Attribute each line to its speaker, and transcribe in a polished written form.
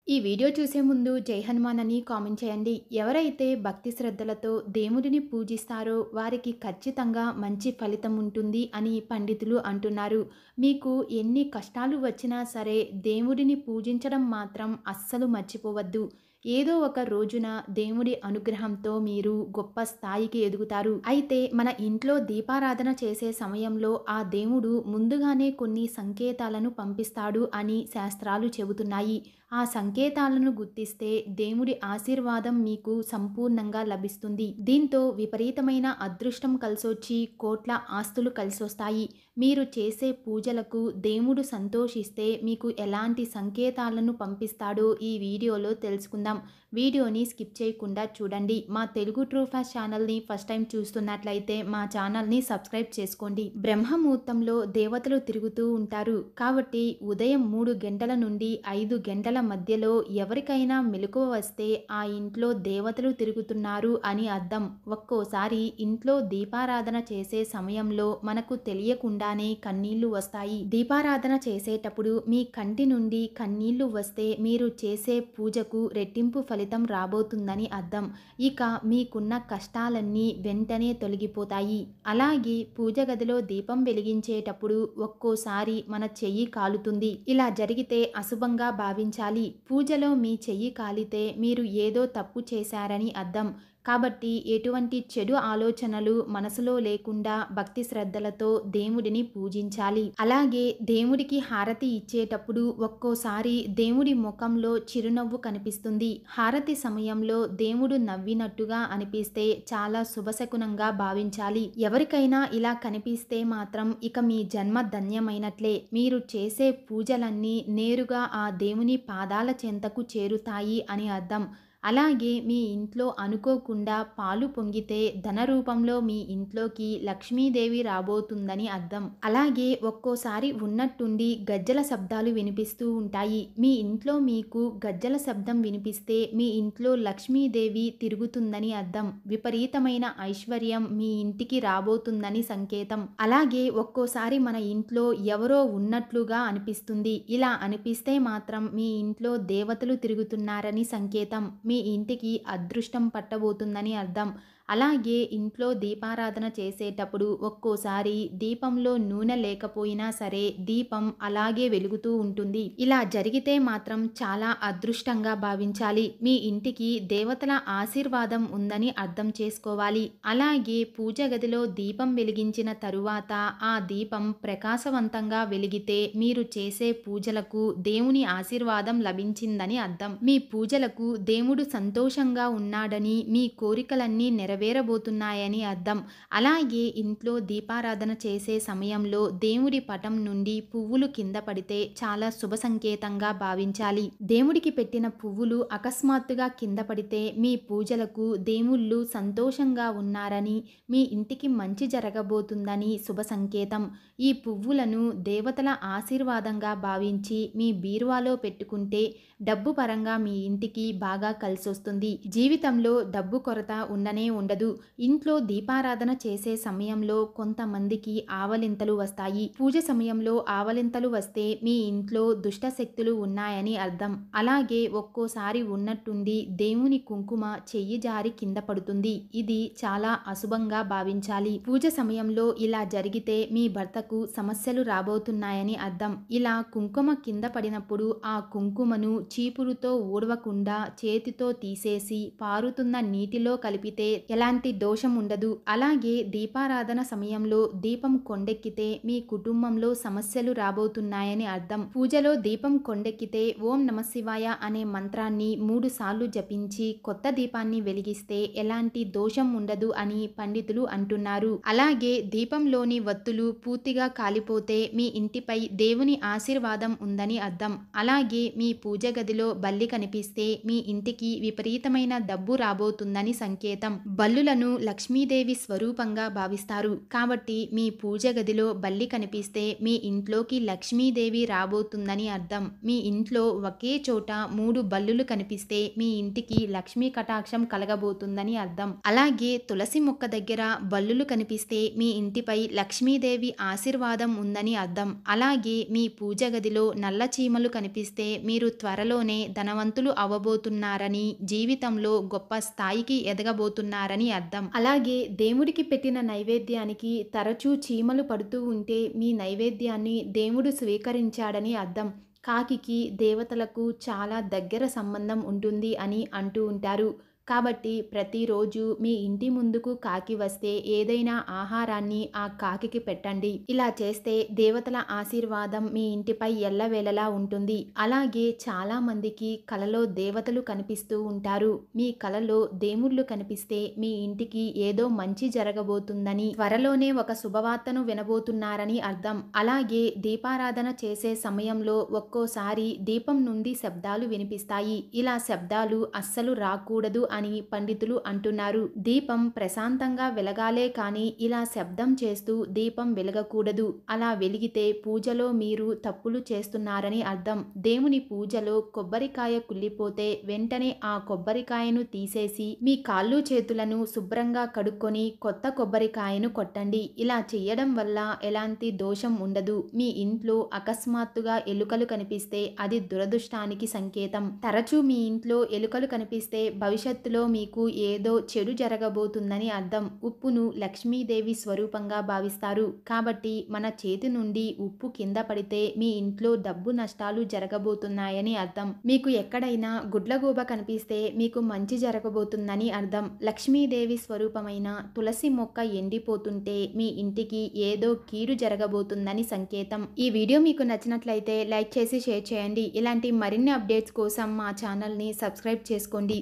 Speaker 1: ఈ వీడియో చూసే ముందు జై హనుమాన్ అని కామెంట్ చేయండి. ఎవరైతే భక్తి శ్రద్ధలతో దేవుడిని పూజిస్తారో వారికి ఖచ్చితంగా మంచి ఫలితం ఉంటుంది అని పండితులు అంటున్నారు. మీకు ఎన్ని కష్టాలు వచ్చినా సరే దేవుడిని పూజించడం మాత్రం అస్సలు మర్చిపోవద్దు. ఏదో ఒక రోజున దేవుడి అనుగ్రహంతో మీరు గొప్ప స్థాయికి ఎదుగుతారు. అయితే మన ఇంట్లో దీపారాధన చేసే సమయంలో ఆ దేవుడు ముందుగానే కొన్ని సంకేతాలను పంపిస్తాడు అని శాస్త్రాలు చెబుతున్నాయి. ఆ సంకేతాలను గుర్తిస్తే దేవుడి ఆశీర్వాదం మీకు సంపూర్ణంగా లభిస్తుంది. దీంతో విపరీతమైన అదృష్టం కలిసొచ్చి కోట్ల ఆస్తులు కలిసొస్తాయి. మీరు చేసే పూజలకు దేవుడు సంతోషిస్తే మీకు ఎలాంటి సంకేతాలను పంపిస్తాడో ఈ వీడియోలో తెలుసుకుందాం. వీడియోని స్కిప్ చేయకుండా చూడండి. మా తెలుగు ట్రూ ఫ్యాక్ట్స్ ఛానల్ని ఫస్ట్ టైం చూస్తున్నట్లయితే మా ఛానల్ని సబ్స్క్రైబ్ చేసుకోండి. బ్రహ్మముహూర్తంలో దేవతలు తిరుగుతూ ఉంటారు కాబట్టి ఉదయం 3 గంటల నుండి 5 గంటల మధ్యలో ఎవరికైనా మెలకువ వస్తే ఆ ఇంట్లో దేవతలు తిరుగుతున్నారు అని అర్థం. ఒక్కోసారి ఇంట్లో దీపారాధన చేసే సమయంలో మనకు తెలియకుండానే కన్నీళ్లు వస్తాయి. దీపారాధన చేసేటప్పుడు మీ కంటి నుండి కన్నీళ్లు వస్తే మీరు చేసే పూజకు రెట్టింపు ఫలితం రాబోతుందని అర్థం. ఇక మీకున్న కష్టాలన్నీ వెంటనే తొలగిపోతాయి. అలాగే పూజ గదిలో దీపం వెలిగించేటప్పుడు ఒక్కోసారి మన చెయ్యి కాలుతుంది. ఇలా జరిగితే అశుభంగా భావించాలి. పూజలో మీ చెయ్యి కాలితే మీరు ఏదో తప్పు చేశారని అర్థం. కాబట్టి ఎటువంటి చెడు ఆలోచనలు మనసులో లేకుండా భక్తి శ్రద్ధలతో దేవుడిని పూజించాలి. అలాగే దేవుడికి హారతి ఇచ్చేటప్పుడు ఒక్కోసారి దేవుడి ముఖంలో చిరునవ్వు కనిపిస్తుంది. హారతి సమయంలో దేవుడు నవ్వినట్టుగా అనిపిస్తే చాలా శుభశకునంగా భావించాలి. ఎవరికైనా ఇలా కనిపిస్తే మాత్రం ఇక మీ జన్మ ధన్యమైనట్లే. మీరు చేసే పూజలన్నీ నేరుగా ఆ దేవుని పాదాల చెంతకు చేరుతాయి అని అర్థం. అలాగే మీ ఇంట్లో అనుకోకుండా పాలు పొంగితే ధన రూపంలో మీ ఇంట్లోకి లక్ష్మీదేవి రాబోతుందని అర్థం. అలాగే ఒక్కోసారి ఉన్నట్టుండి గజ్జల శబ్దాలు వినిపిస్తూ ఉంటాయి. మీ ఇంట్లో మీకు గజ్జల శబ్దం వినిపిస్తే మీ ఇంట్లో లక్ష్మీదేవి తిరుగుతుందని అర్థం. విపరీతమైన ఐశ్వర్యం మీ ఇంటికి రాబోతుందని సంకేతం. అలాగే ఒక్కోసారి మన ఇంట్లో ఎవరో ఉన్నట్లుగా అనిపిస్తుంది. ఇలా అనిపిస్తే మాత్రం మీ ఇంట్లో దేవతలు తిరుగుతున్నారని సంకేతం. మీ ఇంటికి అదృష్టం పట్టబోతుందని అర్థం. అలాగే ఇంట్లో దీపారాధన చేసేటప్పుడు ఒక్కోసారి దీపంలో నూనె లేకపోయినా సరే దీపం అలాగే వెలుగుతూ ఉంటుంది. ఇలా జరిగితే మాత్రం చాలా అదృష్టంగా భావించాలి. మీ ఇంటికి దేవతల ఆశీర్వాదం ఉందని అర్థం చేసుకోవాలి. అలాగే పూజ గదిలో దీపం వెలిగించిన తరువాత ఆ దీపం ప్రకాశవంతంగా వెలిగితే మీరు చేసే పూజలకు దేవుని ఆశీర్వాదం లభించిందని అర్థం. మీ పూజలకు దేవుడు సంతోషంగా ఉన్నాడని, మీ కోరికలన్నీ నెరవేరబోతున్నాయని అర్థం. అలాగే ఇంట్లో దీపారాధన చేసే సమయంలో దేవుడి పటం నుండి పువ్వులు కింద పడితే చాలా శుభ సంకేతంగా భావించాలి. దేవుడికి పెట్టిన పువ్వులు అకస్మాత్తుగా కింద పడితే మీ పూజలకు దేవుళ్ళు సంతోషంగా ఉన్నారని, మీ ఇంటికి మంచి జరగబోతుందని శుభ సంకేతం. ఈ పువ్వులను దేవతల ఆశీర్వాదంగా భావించి మీ బీరువాలో పెట్టుకుంటే డబ్బు పరంగా మీ ఇంటికి బాగా కలిసొస్తుంది. జీవితంలో డబ్బు కొరత ఉండనే ఉండదు. ఇంట్లో దీపారాధన చేసే సమయంలో కొంతమందికి ఆవలింతలు వస్తాయి. పూజ సమయంలో ఆవలింతలు వస్తే మీ ఇంట్లో దుష్ట శక్తులు ఉన్నాయని అర్థం. అలాగే ఒక్కోసారి ఉన్నట్టుండి దేవుని కుంకుమ చెయ్యి జారి కింద పడుతుంది. ఇది చాలా అశుభంగా భావించాలి. పూజ సమయంలో ఇలా జరిగితే మీ భర్తకు సమస్యలు రాబోతున్నాయని అర్థం. ఇలా కుంకుమ కింద పడినప్పుడు ఆ కుంకుమను చీపురుతో ఊడవకుండా చేతితో తీసేసి పారుతున్న నీటిలో కలిపితే ఎలాంటి దోషం ఉండదు. అలాగే దీపారాధన సమయంలో దీపం కొండెక్కితే మీ కుటుంబంలో సమస్యలు రాబోతున్నాయని అర్థం. పూజలో దీపం కొండెక్కితే ఓం నమఃశివాయ అనే మంత్రాన్ని 3 సార్లు జపించి కొత్త దీపాన్ని వెలిగిస్తే ఎలాంటి దోషం ఉండదు అని పండితులు అంటున్నారు. అలాగే దీపంలోని వత్తులు పూర్తిగా కాలిపోతే మీ ఇంటిపై దేవుని ఆశీర్వాదం ఉందని అర్థం. అలాగే మీ పూజ గదిలో బల్లి కనిపిస్తే మీ ఇంటికి విపరీతమైన డబ్బు రాబోతుందని సంకేతం. బల్లులను లక్ష్మీదేవి స్వరూపంగా భావిస్తారు. కాబట్టి మీ పూజ గదిలో బల్లి కనిపిస్తే మీ ఇంట్లోకి లక్ష్మీదేవి రాబోతుందని అర్థం. మీ ఇంట్లో ఒకే చోట 3 బల్లులు కనిపిస్తే మీ ఇంటికి లక్ష్మీ కటాక్షం కలగబోతుందని అర్థం. అలాగే తులసి మొక్క దగ్గర బల్లులు కనిపిస్తే మీ ఇంటిపై లక్ష్మీదేవి ఆశీర్వాదం ఉందని అర్థం. అలాగే మీ పూజ గదిలో నల్ల చీమలు కనిపిస్తే మీరు త్వరలోనే ధనవంతులు అవ్వబోతున్నారని, జీవితంలో గొప్ప స్థాయికి ఎదగబోతున్నారని అర్థం. అలాగే దేవుడికి పెట్టిన నైవేద్యానికి తరచూ చీమలు పడుతూ ఉంటే మీ నైవేద్యాన్ని దేవుడు స్వీకరించాడని అర్థం. కాకికి దేవతలకు చాలా దగ్గర సంబంధం ఉంటుంది అని అంటూ ఉంటారు. కాబట్టి ప్రతిరోజు మీ ఇంటి ముందుకు కాకి వస్తే ఏదైనా ఆహారాన్ని ఆ కాకికి పెట్టండి. ఇలా చేస్తే దేవతల ఆశీర్వాదం మీ ఇంటిపై ఎల్లవేళలా ఉంటుంది. అలాగే చాలామందికి కలలో దేవతలు కనిపిస్తూ ఉంటారు. మీ కలలో దేముళ్ళు కనిపిస్తే మీ ఇంటికి ఏదో మంచి జరగబోతుందని, త్వరలోనే ఒక శుభవార్తను వినబోతున్నారని అర్థం. అలాగే దీపారాధన చేసే సమయంలో ఒక్కోసారి దీపం నుండి శబ్దాలు వినిపిస్తాయి. ఇలా శబ్దాలు అస్సలు రాకూడదు అని పండితులు అంటున్నారు. దీపం ప్రశాంతంగా వెలగాలే కానీ ఇలా శబ్దం చేస్తూ దీపం వెలగకూడదు. అలా వెలిగితే పూజలో మీరు తప్పులు చేస్తున్నారని అర్థం. దేవుని పూజలో కొబ్బరికాయ కుళ్ళిపోతే వెంటనే ఆ కొబ్బరికాయను తీసేసి మీ కాళ్ళు చేతులను శుభ్రంగా కడుక్కొని కొత్త కొబ్బరికాయను కొట్టండి. ఇలా చేయడం వల్ల ఎలాంటి దోషం ఉండదు. మీ ఇంట్లో అకస్మాత్తుగా ఎలుకలు కనిపిస్తే అది దురదృష్టానికి సంకేతం. తరచూ మీ ఇంట్లో ఎలుకలు కనిపిస్తే భవిష్యత్తులో మీకు ఏదో చెడు జరగబోతుందని అర్థం. ఉప్పును లక్ష్మీదేవి స్వరూపంగా భావిస్తారు. కాబట్టి మన చేతి నుండి ఉప్పు కింద పడితే మీ ఇంట్లో డబ్బు నష్టాలు జరగబోతున్నాయని అర్థం. మీకు ఎక్కడైనా గుడ్లగూబ కనిపిస్తే మీకు మంచి జరగబోతుందని అర్థం. లక్ష్మీదేవి స్వరూపమైన తులసి మొక్క ఎండిపోతుంటే మీ ఇంటికి ఏదో కీడు జరగబోతుందని సంకేతం. ఈ వీడియో మీకు నచ్చినట్లయితే లైక్ చేసి షేర్ చేయండి. ఇలాంటి మరిన్ని అప్డేట్స్ కోసం మా ఛానల్ని సబ్స్క్రైబ్ చేసుకోండి.